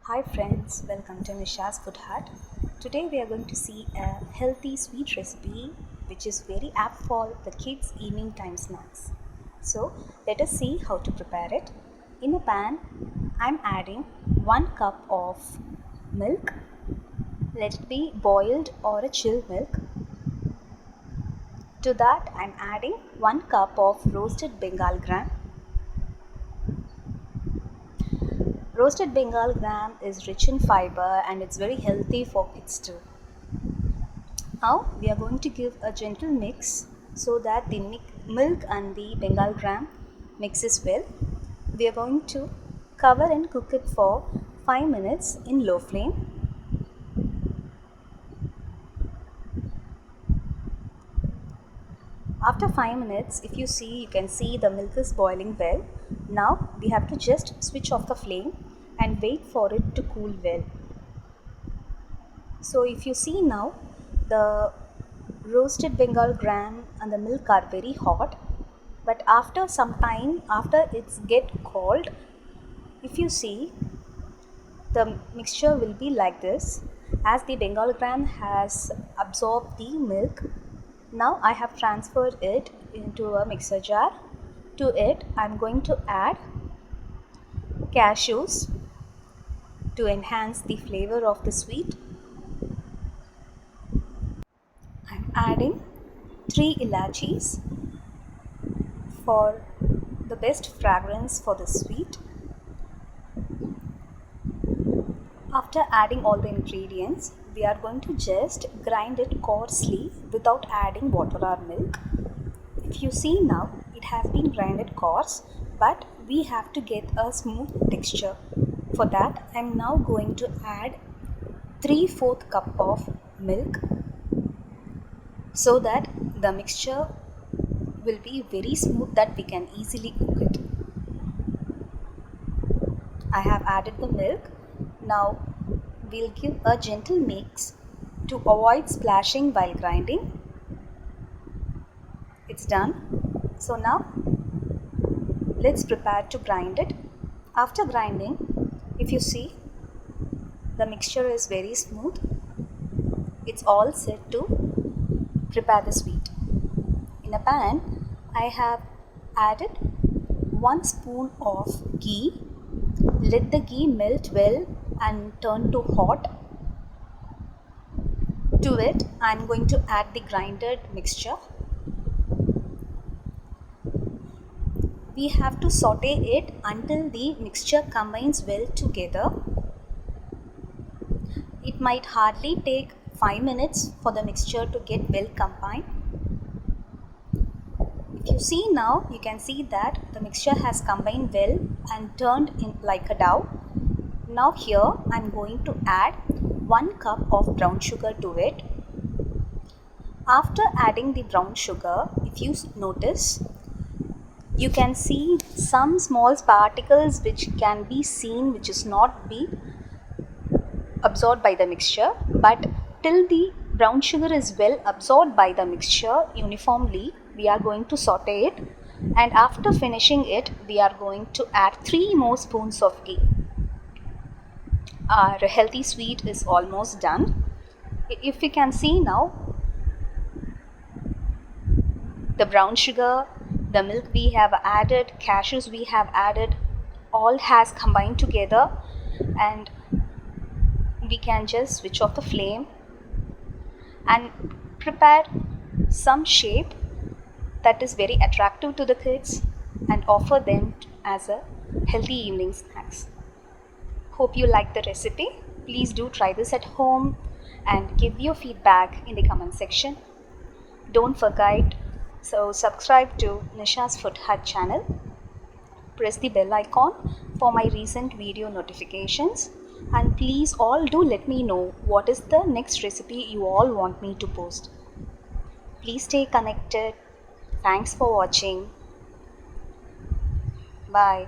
Hi friends, welcome to Nisha's Food Hut. Today we are going to see a healthy sweet recipe which is very apt for the kids' evening time snacks. So let us see how to prepare it. In a pan, I'm adding 1 cup of milk. Let it be boiled or a chilled milk. To that I'm adding 1 cup of roasted Bengal gram. Roasted Bengal gram is rich in fiber and it's very healthy for kids too. Now we are going to give a gentle mix so that the milk and the Bengal gram mixes well. We are going to cover and cook it for 5 minutes in low flame. After 5 minutes, if you can see the milk is boiling well. Now we have to just switch off the flame and wait for it to cool well. So if you see now, the roasted Bengal gram and the milk are very hot, but after some time, after it's get cold, if you see, the mixture will be like this. As the Bengal gram has absorbed the milk, now I have transferred it into a mixer jar. To it I'm going to add cashews to enhance the flavor of the sweet. I'm adding 3 Elachis for the best fragrance for the sweet. After adding all the ingredients, we are going to just grind it coarsely without adding water or milk. If you see now, it has been grinded coarse, but we have to get a smooth texture. For that, I am now going to add 3/4 cup of milk so that the mixture will be very smooth that we can easily cook it. I have added the milk. Now we'll give a gentle mix to avoid splashing while grinding. It's done. So now let's prepare to grind it. After grinding, if you see, the mixture is very smooth. It's all set to prepare the sweet. In a pan, I have added 1 spoon of ghee. Let the ghee melt well and turn to hot. To it, I am going to add the grinded mixture. We have to saute it until the mixture combines well together. It might hardly take 5 minutes for the mixture to get well combined. If you see now, you can see that the mixture has combined well and turned in like a dough. Now here I am going to add 1 cup of brown sugar to it. After adding the brown sugar, if you notice, you can see some small particles which can be seen, which is not be absorbed by the mixture, but till the brown sugar is well absorbed by the mixture uniformly, we are going to saute it, and after finishing it, we are going to add 3 more spoons of ghee. Our healthy sweet is almost done. If you can see now, the brown sugar, the milk we have added, cashews we have added, all has combined together, and we can just switch off the flame and prepare some shape that is very attractive to the kids and offer them as a healthy evening snacks. Hope you like the recipe. Please do try this at home and give your feedback in the comment section. Don't forget, so subscribe to Nisha's Food Hut channel. Press the bell icon for my recent video notifications, and please all do let me know what is the next recipe you all want me to post. Please stay connected. Thanks for watching. Bye.